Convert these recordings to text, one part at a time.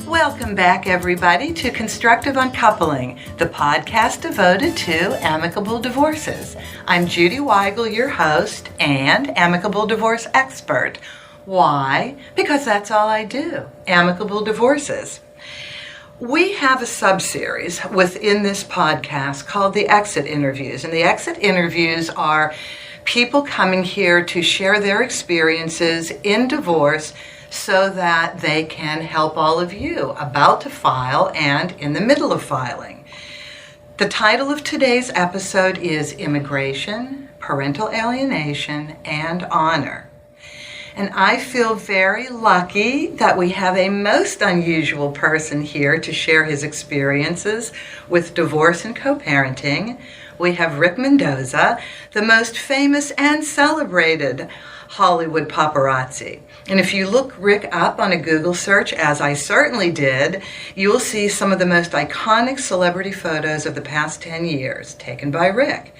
Welcome back, everybody, to Constructive Uncoupling, the podcast devoted to amicable divorces. I'm Judy Weigel, your host and amicable divorce expert. Why? Because that's all I do, amicable divorces. We have a sub-series within this podcast called the Exit Interviews, and the Exit Interviews are people coming here to share their experiences in divorce so that they can help all of you about to file and in the middle of filing. The title of today's episode is Immigration, Parental Alienation, and Honor. And I feel very lucky that we have a most unusual person here to share his experiences with divorce and co-parenting. We have Rick Mendoza, the most famous and celebrated Hollywood paparazzi. And if you look Rick up on a Google search, as I certainly did, you will see some of the most iconic celebrity photos of the past 10 years taken by Rick.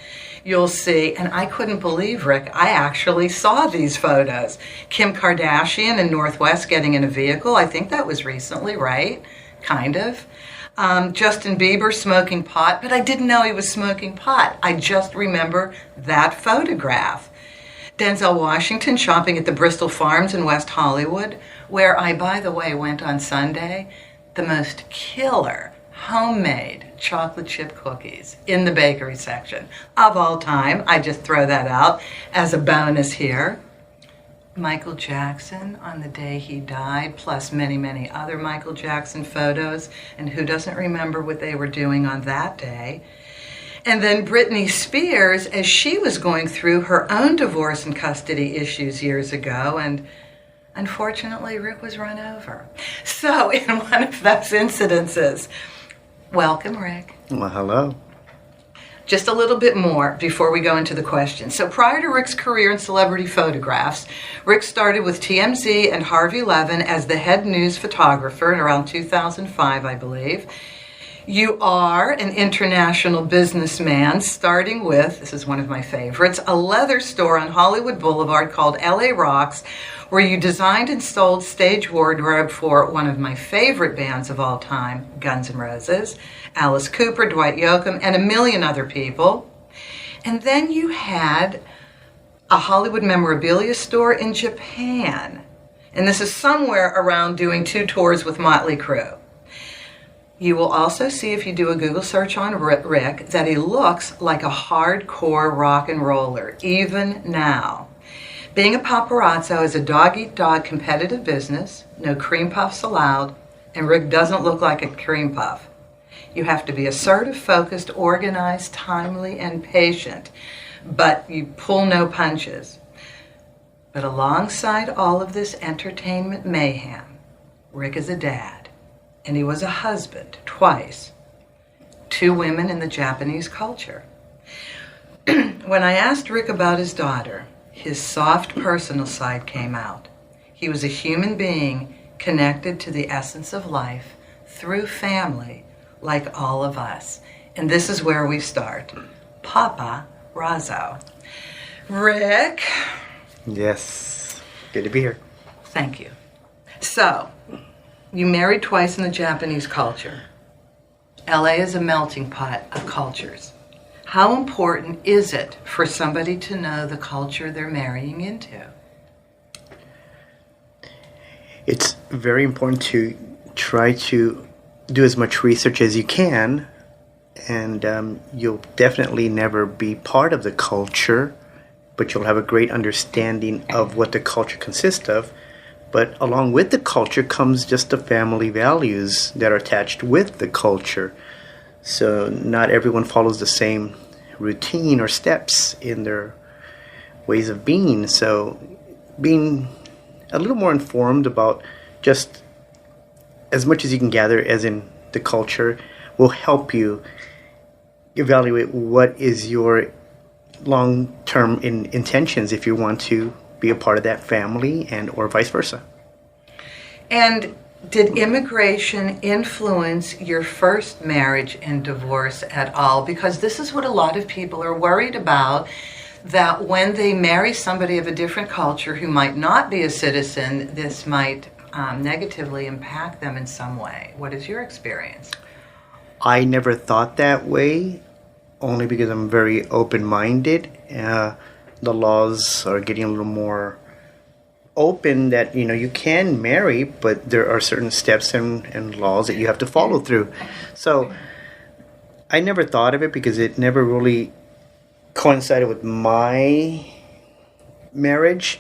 You'll see, and I couldn't believe, Rick, I actually saw these photos. Kim Kardashian and Northwest getting in a vehicle, I think that was recently, right? Kind of. Justin Bieber smoking pot, but I didn't know he was smoking pot. I just remember that photograph. Denzel Washington shopping at the Bristol Farms in West Hollywood, where I, by the way, went on Sunday. The most killer homemade chocolate chip cookies in the bakery section of all time. I just throw that out as a bonus here. Michael Jackson on the day he died, plus many, many other Michael Jackson photos. And who doesn't remember what they were doing on that day? And then Britney Spears, as she was going through her own divorce and custody issues years ago, and unfortunately, Rick was run over. So in one of those incidences, welcome, Rick. Well, hello. Just a little bit more before we go into the questions. So prior to Rick's career in celebrity photographs, Rick started with TMZ and Harvey Levin as the head news photographer in around 2005, I believe. You are an international businessman, starting with, this is one of my favorites, a leather store on Hollywood Boulevard called LA Rocks, where you designed and sold stage wardrobe for one of my favorite bands of all time, Guns N' Roses, Alice Cooper, Dwight Yoakam, and a million other people. And then you had a Hollywood memorabilia store in Japan. And this is somewhere around doing 2 tours with Motley Crue. You will also see, if you do a Google search on Rick, that he looks like a hardcore rock and roller, even now. Being a paparazzo is a dog-eat-dog competitive business, no cream puffs allowed, and Rick doesn't look like a cream puff. You have to be assertive, focused, organized, timely, and patient, but you pull no punches. But alongside all of this entertainment mayhem, Rick is a dad. And he was a husband twice, 2 women in the Japanese culture. When I asked Rick about his daughter, his soft personal side came out. He was a human being connected to the essence of life through family, like all of us. And this is where we start. Papa Razzo. Rick. Yes, good to be here. Thank you. So, you married twice in the Japanese culture. LA is a melting pot of cultures. How important is it for somebody to know the culture they're marrying into? It's very important to try to do as much research as you can, and you'll definitely never be part of the culture, but you'll have a great understanding of what the culture consists of. But along with the culture comes just the family values that are attached with the culture. So not everyone follows the same routine or steps in their ways of being. So being a little more informed about just as much as you can gather as in the culture will help you evaluate what is your long-term intentions if you want to be a part of that family and or vice versa. And did immigration influence your first marriage and divorce at all? Because this is what a lot of people are worried about, that when they marry somebody of a different culture who might not be a citizen, this might negatively impact them in some way. What is your experience? I never thought that way, only because I'm very open-minded. The laws are getting a little more open that, you can marry, but there are certain steps and laws that you have to follow through. So I never thought of it because it never really coincided with my marriage.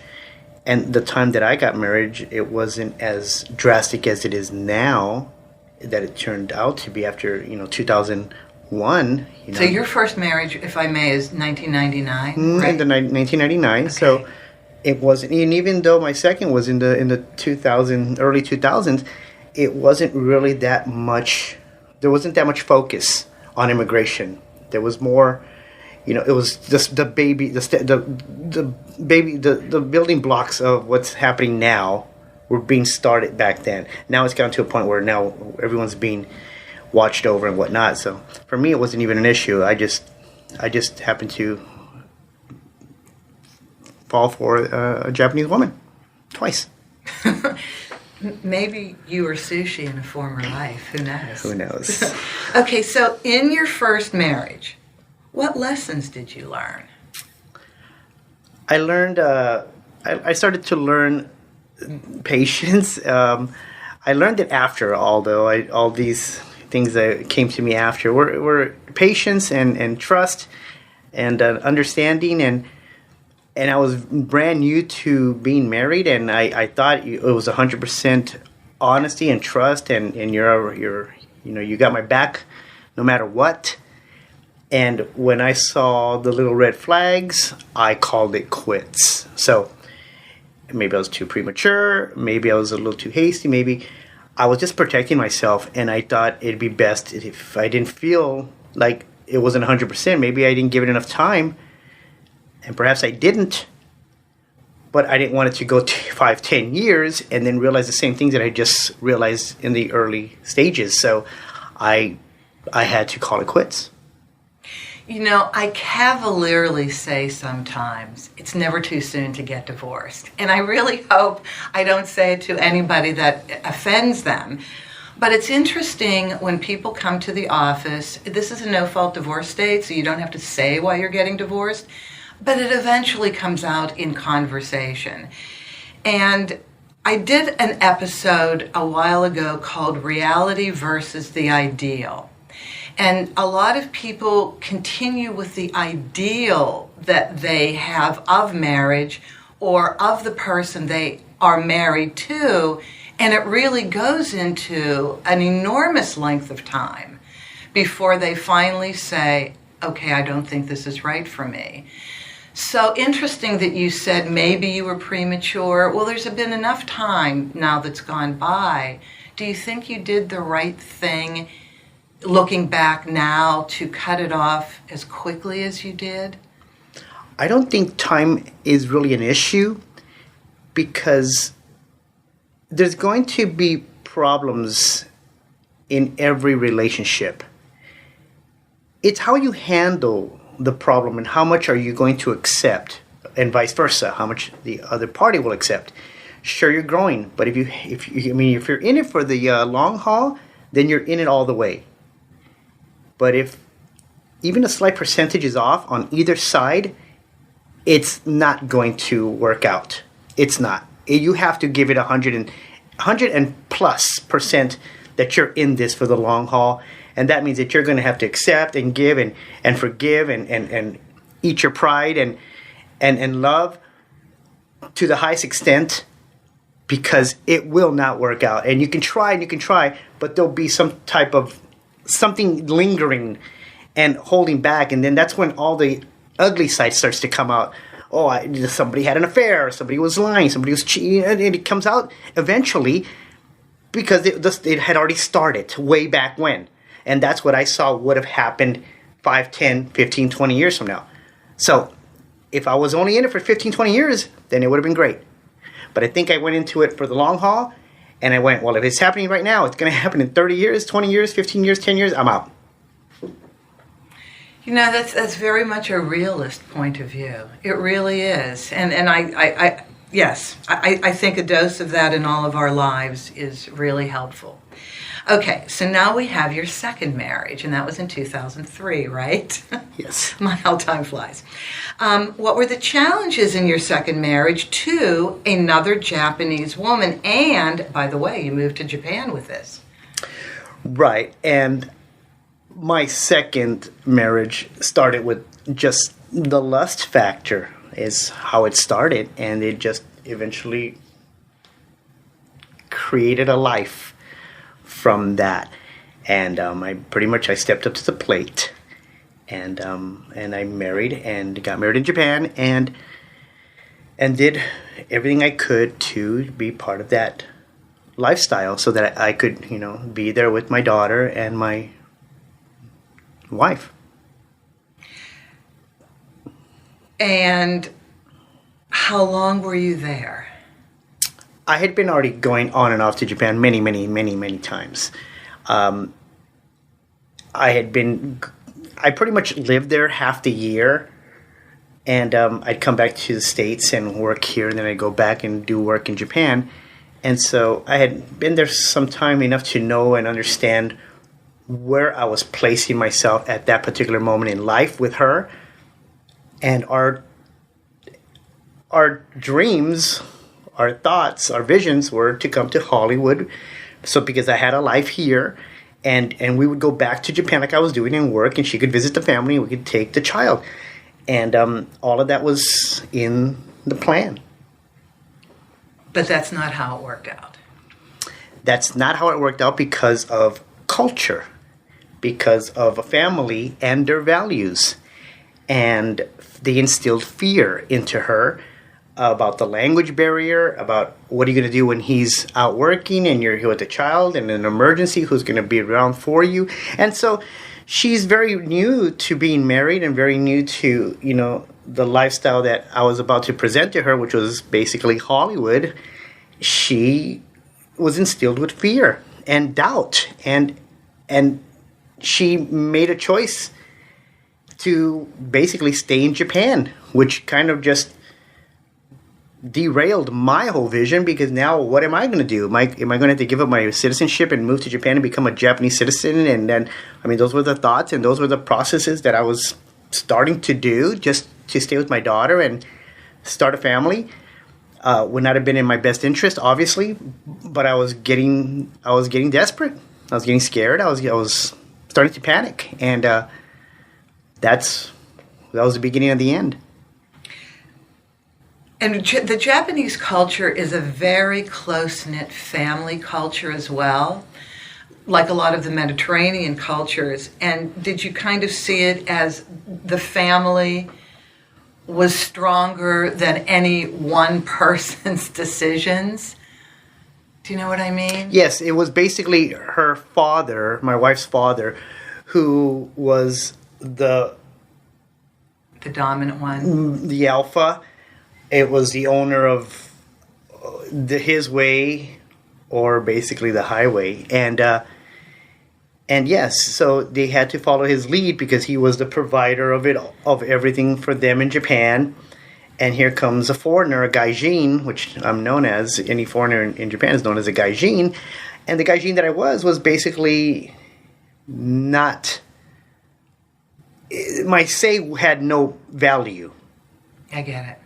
And the time that I got married, it wasn't as drastic as it is now, that it turned out to be after 2001. So your first marriage, if I may, is 1999, right? In the 1999. Okay. So it wasn't, and even though my second was in the early 2000s, it wasn't really that much. There wasn't that much focus on immigration. There was more. It was just the building blocks of what's happening now were being started back then. Now it's gotten to a point where now everyone's being watched over and whatnot. So for me, it wasn't even an issue. I just happened to fall for a Japanese woman twice. Maybe you were sushi in a former life. Who knows? Who knows? Okay, so in your first marriage, what lessons did you learn? I learned. I started to learn patience. I learned it after, although all these things that came to me after were patience and trust and understanding, and I was brand new to being married, and I thought it was 100% honesty and trust, and you got my back no matter what. And when I saw the little red flags, I called it quits. So maybe I was too premature, maybe I was a little too hasty, maybe I was just protecting myself, and I thought it'd be best if I didn't feel like it wasn't 100%, maybe I didn't give it enough time, and perhaps I didn't, but I didn't want it to go 5-10 years and then realize the same things that I just realized in the early stages. So I had to call it quits. I cavalierly say sometimes it's never too soon to get divorced. And I really hope I don't say it to anybody that offends them. But it's interesting when people come to the office. This is a no-fault divorce state, so you don't have to say why you're getting divorced. But it eventually comes out in conversation. And I did an episode a while ago called Reality versus the Ideal. And a lot of people continue with the ideal that they have of marriage or of the person they are married to, and it really goes into an enormous length of time before they finally say, okay, I don't think this is right for me. So interesting that you said maybe you were premature. Well, there's been enough time now that's gone by. Do you think you did the right thing looking back now to cut it off as quickly as you did? I don't think time is really an issue, because there's going to be problems in every relationship. It's how you handle the problem and how much are you going to accept, and vice versa, how much the other party will accept. Sure, you're growing, but if you're in it for the long haul, then you're in it all the way. But if even a slight percentage is off on either side, it's not going to work out. It's not. You have to give it 100 and plus % that you're in this for the long haul. And that means that you're going to have to accept and give and forgive and eat your pride and love to the highest extent, because it will not work out. And you can try, but there'll be some type of something lingering and holding back, and then that's when all the ugly side starts to come out. Somebody had an affair, somebody was lying, somebody was cheating, and it comes out eventually because it had already started way back when. And that's what I saw would have happened 5, 10, 15, 20 years from now. So if I was only in it for 15, 20 years, then it would have been great. But I think I went into it for the long haul. And I went, well, if it's happening right now, it's going to happen in 30 years, 20 years, 15 years, 10 years, I'm out. That's very much a realist point of view. It really is. And Yes, I think a dose of that in all of our lives is really helpful. Okay, so now we have your second marriage, and that was in 2003, right? Yes. My, how time flies. What were the challenges in your second marriage to another Japanese woman? And, by the way, you moved to Japan with this. Right. And my second marriage started with just the lust factor is how it started. And it just eventually created a life from that. And I stepped up to the plate. And I married and got married in Japan and did everything I could to be part of that lifestyle so that I could, be there with my daughter and my wife. And how long were you there? I had been already going on and off to Japan many, many, many, many times. I pretty much lived there half the year, and I'd come back to the States and work here, and then I'd go back and do work in Japan. And so I had been there some time enough to know and understand where I was placing myself at that particular moment in life with her. And our dreams, our thoughts, our visions were to come to Hollywood. So because I had a life here, and we would go back to Japan like I was doing and work, and she could visit the family, and we could take the child. And all of that was in the plan. But that's not how it worked out. That's not how it worked out because of culture, because of a family and their values. And they instilled fear into her about the language barrier, about what are you going to do when he's out working and you're here with the child and an emergency, who's going to be around for you. And so she's very new to being married and very new to, the lifestyle that I was about to present to her, which was basically Hollywood. She was instilled with fear and doubt, and she made a choice to basically stay in Japan, which kind of just derailed my whole vision, because now what am I going to do? Am I going to have to give up my citizenship and move to Japan and become a Japanese citizen? And then, those were the thoughts and those were the processes that I was starting to do just to stay with my daughter and start a family. Would not have been in my best interest, obviously, but I was getting desperate. I was getting scared. I was starting to panic, and that was the beginning of the end. And the Japanese culture is a very close-knit family culture as well, like a lot of the Mediterranean cultures. And did you kind of see it as the family was stronger than any one person's decisions? Do you know what I mean? Yes, it was basically her father, my wife's father, who was the dominant one, the alpha. It was the owner of his way, or basically the highway, and yes, so they had to follow his lead because he was the provider of everything for them in Japan. And here comes a foreigner, a gaijin, which I'm known as. Any foreigner in Japan is known as a gaijin, and the gaijin that I was basically not. My say had no value. I get it.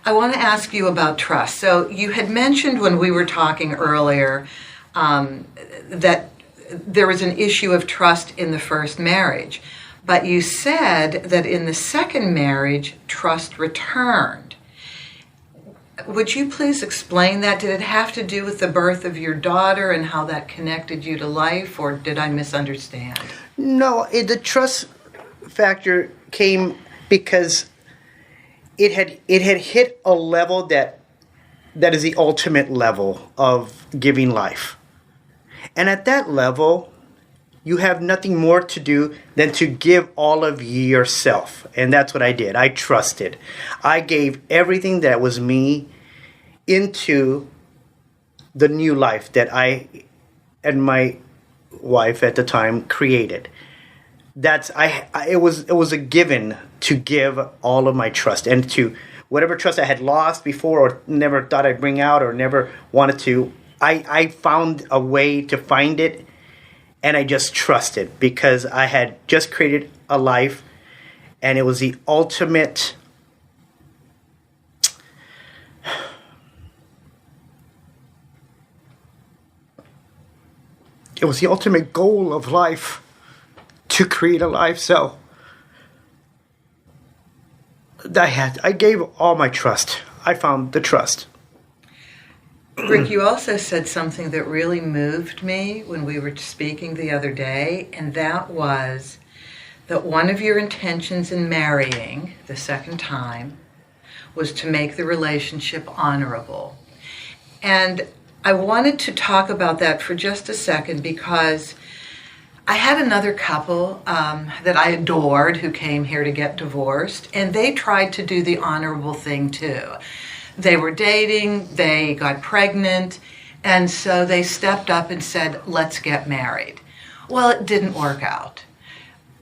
I want to ask you about trust. So you had mentioned when we were talking earlier that there was an issue of trust in the first marriage, but you said that in the second marriage, trust returned. Would you please explain that? Did it have to do with the birth of your daughter and how that connected you to life, or did I misunderstand? No, the trust factor came because it had hit a level that is the ultimate level of giving life. And at that level, you have nothing more to do than to give all of yourself. And that's what I did. I trusted. I gave everything that was me into the new life that I and my wife at the time created. It was a given to give all of my trust and to whatever trust I had lost before or never thought I'd bring out or never wanted to, I found a way to find it, and I just trusted because I had just created a life, and it was the ultimate goal of life to create a life. So I gave all my trust. I found the trust. Rick, you also said something that really moved me when we were speaking the other day, and that was that one of your intentions in marrying the second time was to make the relationship honorable. And I wanted to talk about that for just a second because I had another couple that I adored who came here to get divorced, and they tried to do the honorable thing too. They were dating, they got pregnant, and so they stepped up and said, let's get married. Well, it didn't work out.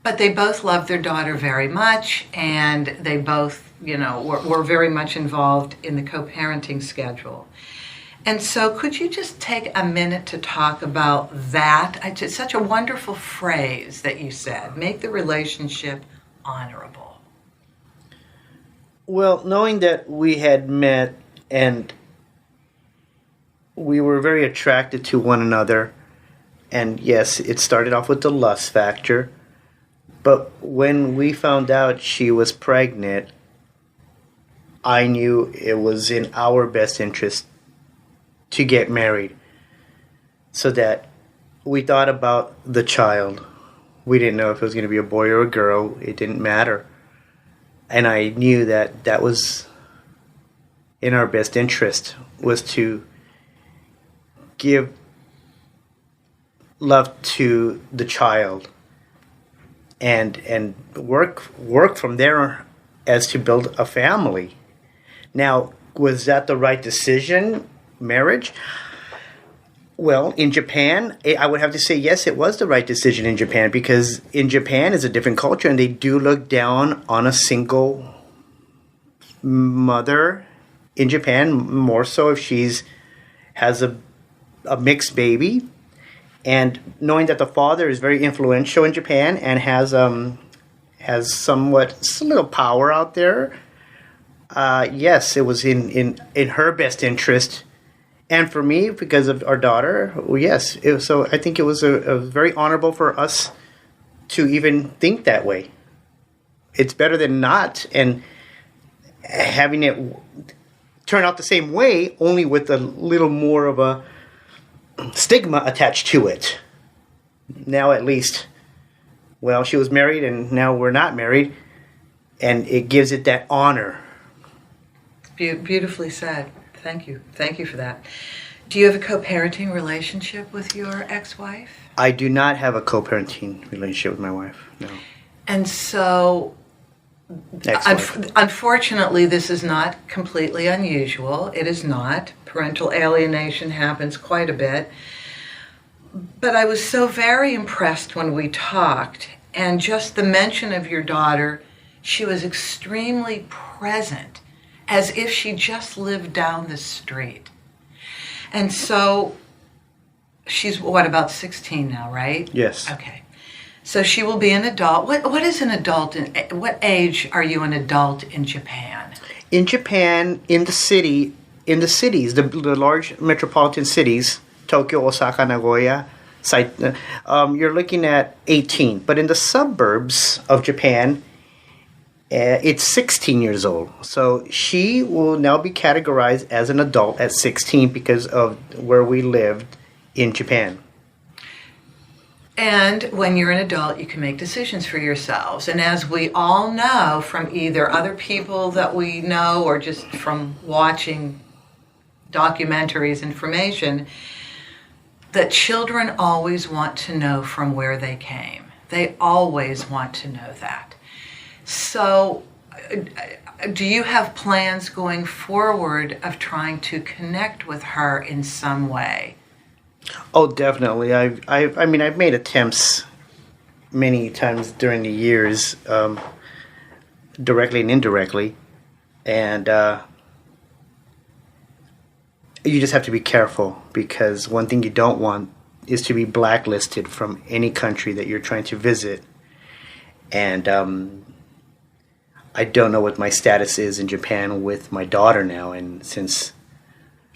But they both loved their daughter very much, and they both, were very much involved in the co-parenting schedule. And so could you just take a minute to talk about that? It's such a wonderful phrase that you said, make the relationship honorable. Well, knowing that we had met and we were very attracted to one another, and yes, it started off with the lust factor, but when we found out she was pregnant, I knew it was in our best interest to get married, so that we thought about the child. We didn't know if it was going to be a boy or a girl. It didn't matter. And I knew that that was in our best interest, was to give love to the child and work from there as to build a family. Now, was that the right decision, marriage? Well, in Japan, I would have to say yes, it was the right decision in Japan, because in Japan is a different culture, and they do look down on a single mother in Japan, more so if she's has a mixed baby. And knowing that the father is very influential in Japan and has somewhat a little power out there, yes, it was in her best interest. And for me, because of our daughter, well, yes. So I think it was a very honorable for us to even think that way. It's better than not, and having it turn out the same way, only with a little more of a stigma attached to it. Now at least, well, she was married, and now we're not married, and it gives it that honor. Beautifully said. Thank you. Thank you for that. Do you have a co-parenting relationship with your ex-wife? I do not have a co-parenting relationship with my wife, no. And so, unfortunately, this is not completely unusual. It is not. Parental alienation happens quite a bit. But I was so very impressed when we talked, and just the mention of your daughter, she was extremely present, as if she just lived down the street. And so she's, about 16 now, right? Yes. Okay. So she will be an adult. What is an adult? What age are you an adult in Japan? In Japan, in the cities, the large metropolitan cities, Tokyo, Osaka, Nagoya, you're looking at 18. But in the suburbs of Japan, it's 16 years old. So she will now be categorized as an adult at 16 because of where we lived in Japan. And when you're an adult, you can make decisions for yourselves. And as we all know from either other people that we know or just from watching documentaries, information, that children always want to know from where they came. They always want to know that. So, do you have plans going forward of trying to connect with her in some way? Oh, definitely. I've made attempts many times during the years, directly and indirectly, And you just have to be careful, because one thing you don't want is to be blacklisted from any country that you're trying to visit. And I don't know what my status is in Japan with my daughter now, and since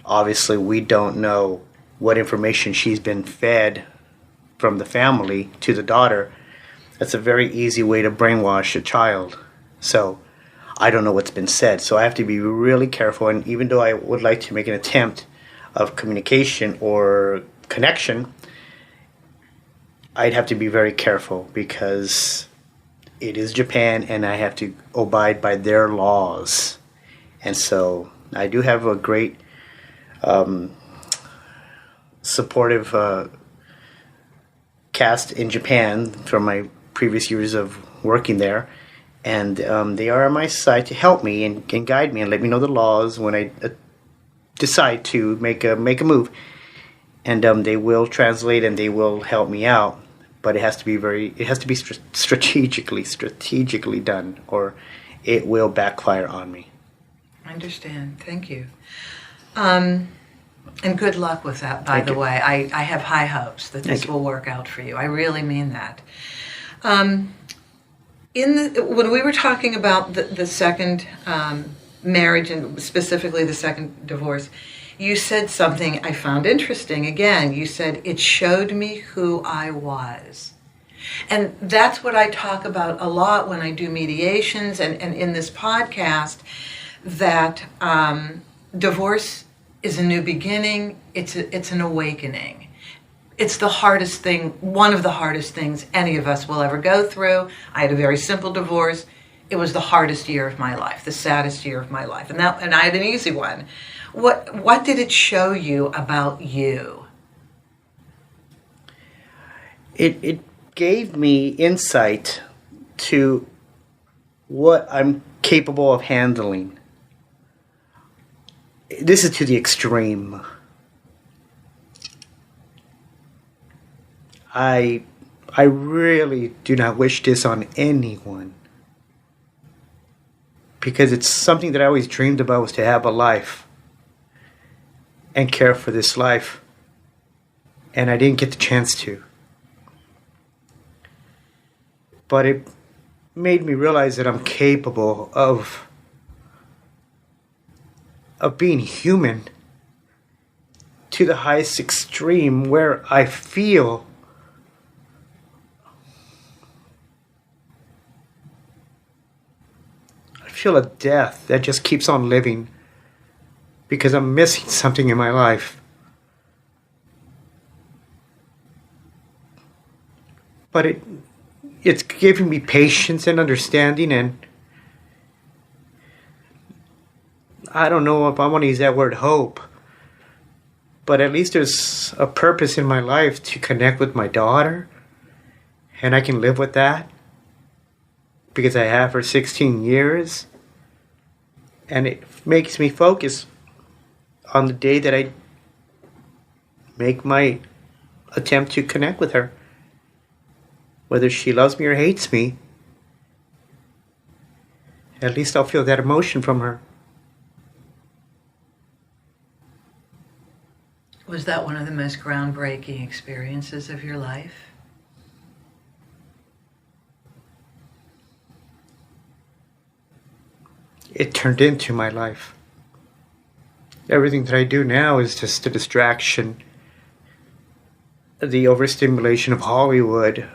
obviously we don't know what information she's been fed from the family to the daughter, that's a very easy way to brainwash a child. So I don't know what's been said, so I have to be really careful. And even though I would like to make an attempt of communication or connection, I'd have to be very careful, because it is Japan and I have to abide by their laws. And so I do have a great supportive cast in Japan from my previous years of working there. And they are on my side to help me and guide me and let me know the laws when I decide to make a move. And they will translate and they will help me out. But it has to be strategically done, or it will backfire on me. I understand. Thank you. And good luck with that, by the way. I have high hopes that this will work out for you. I really mean that. When we were talking about the second marriage, and specifically the second divorce, you said something I found interesting. Again, you said, it showed me who I was. And that's what I talk about a lot when I do mediations and in this podcast, that divorce is a new beginning. It's an awakening. It's the hardest thing, one of the hardest things any of us will ever go through. I had a very simple divorce. It was the hardest year of my life, the saddest year of my life. And I had an easy one. What did it show you about you? It gave me insight to what I'm capable of handling. This is to the extreme. I really do not wish this on anyone, because it's something that I always dreamed about, was to have a life and care for this life, and I didn't get the chance to. But it made me realize that I'm capable of being human to the highest extreme, where I feel a death that just keeps on living, because I'm missing something in my life. But it's giving me patience and understanding, and I don't know if I want to use that word hope, but at least there's a purpose in my life to connect with my daughter, and I can live with that, because I have for 16 years. And it makes me focus on the day that I make my attempt to connect with her. Whether she loves me or hates me, at least I'll feel that emotion from her. Was that one of the most groundbreaking experiences of your life? It turned into my life. Everything that I do now is just a distraction. The overstimulation of Hollywood,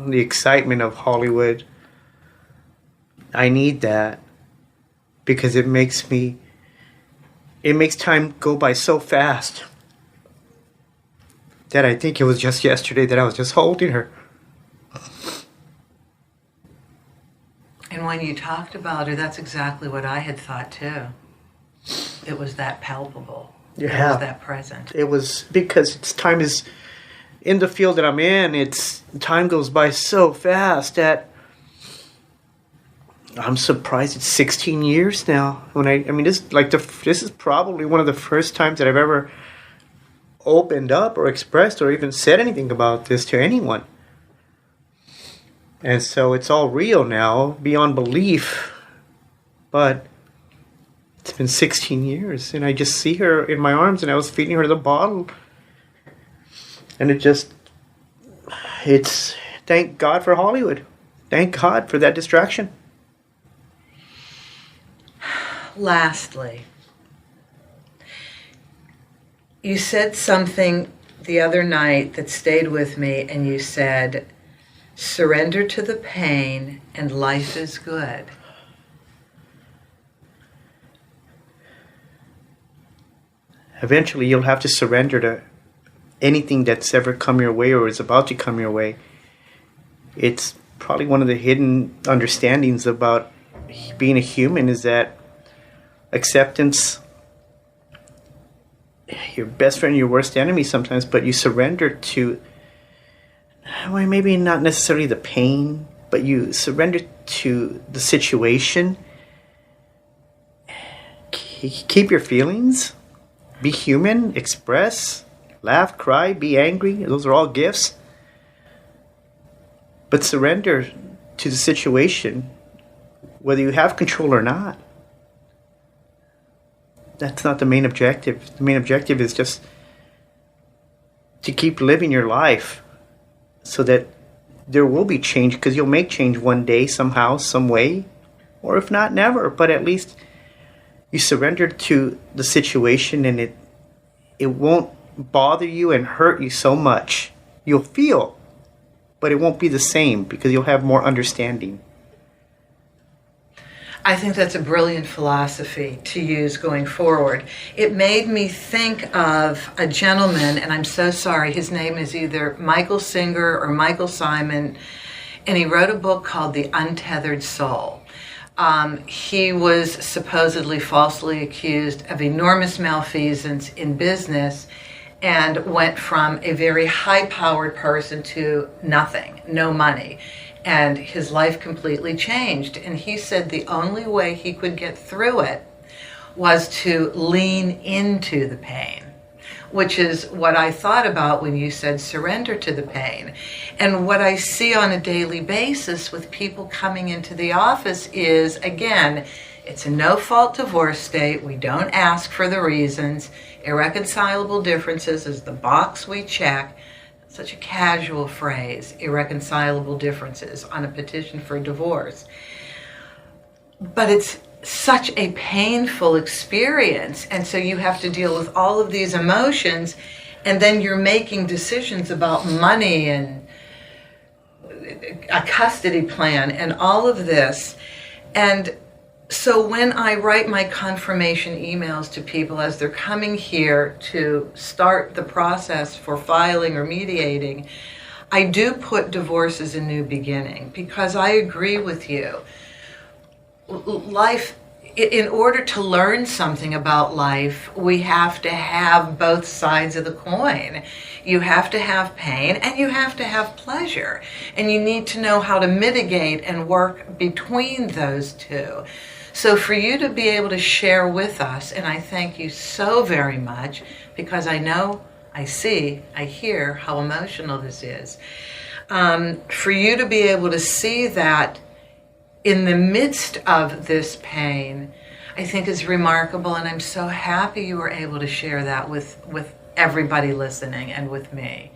the excitement of Hollywood. I need that, because it makes time go by so fast that I think it was just yesterday that I was just holding her. And when you talked about her, that's exactly what I had thought too. It was that palpable. Yeah. It was that present. It was, because time is, in the field that I'm in, time goes by so fast that I'm surprised it's 16 years now. This is probably one of the first times that I've ever opened up or expressed or even said anything about this to anyone. And so it's all real now, beyond belief. But it's been 16 years, and I just see her in my arms, and I was feeding her the bottle. And it's, thank God for Hollywood. Thank God for that distraction. Lastly, you said something the other night that stayed with me, and you said, surrender to the pain and life is good. Eventually, you'll have to surrender to anything that's ever come your way or is about to come your way. It's probably one of the hidden understandings about being a human is that acceptance, your best friend, your worst enemy sometimes, but you surrender to, well, maybe not necessarily the pain, but you surrender to the situation. Keep your feelings. Be human, express, laugh, cry, be angry. Those are all gifts. But surrender to the situation, whether you have control or not. That's not the main objective. The main objective is just to keep living your life so that there will be change, because you'll make change one day, somehow, some way. Or if not, never. But at least you surrender to the situation, and it won't bother you and hurt you so much. You'll feel, but it won't be the same because you'll have more understanding. I think that's a brilliant philosophy to use going forward. It made me think of a gentleman, and I'm so sorry, his name is either Michael Singer or Michael Simon, and he wrote a book called The Untethered Soul. He was supposedly falsely accused of enormous malfeasance in business and went from a very high-powered person to nothing, no money. And his life completely changed. And he said the only way he could get through it was to lean into the pain, which is what I thought about when you said surrender to the pain. And what I see on a daily basis with people coming into the office is, again, it's a no-fault divorce state. We don't ask for the reasons. Irreconcilable differences is the box we check. Such a casual phrase, irreconcilable differences on a petition for divorce. But it's such a painful experience, and so you have to deal with all of these emotions, and then you're making decisions about money and a custody plan and all of this. And so when I write my confirmation emails to people as they're coming here to start the process for filing or mediating, I do put divorce as a new beginning, because I agree with you. Life, in order to learn something about life, we have to have both sides of the coin. You have to have pain and you have to have pleasure. And you need to know how to mitigate and work between those two. So for you to be able to share with us, and I thank you so very much, because I know, I see, I hear how emotional this is. For you to be able to see that in the midst of this pain, I think is remarkable, and I'm so happy you were able to share that with everybody listening and with me.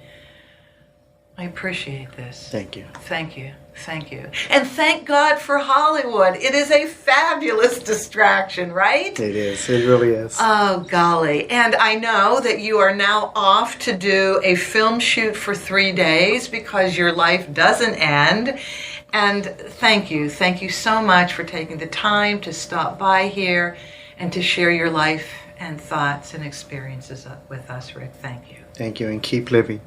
I appreciate this. Thank you. Thank you. Thank you. And thank God for Hollywood. It is a fabulous distraction, right? It is. It really is. Oh, golly. And I know that you are now off to do a film shoot for 3 days because your life doesn't end. And thank you. Thank you so much for taking the time to stop by here and to share your life and thoughts and experiences with us, Rick. Thank you. Thank you, and keep living.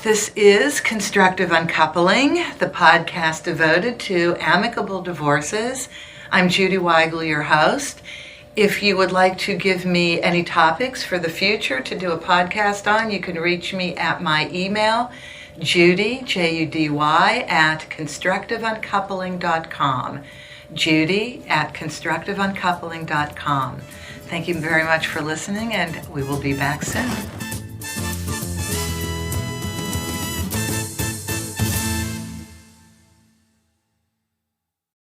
This is Constructive Uncoupling, the podcast devoted to amicable divorces. I'm Judy Weigel, your host. If you would like to give me any topics for the future to do a podcast on, you can reach me at my email, Judy, Judy, at constructiveuncoupling.com. Judy at constructiveuncoupling.com. Thank you very much for listening, and we will be back soon.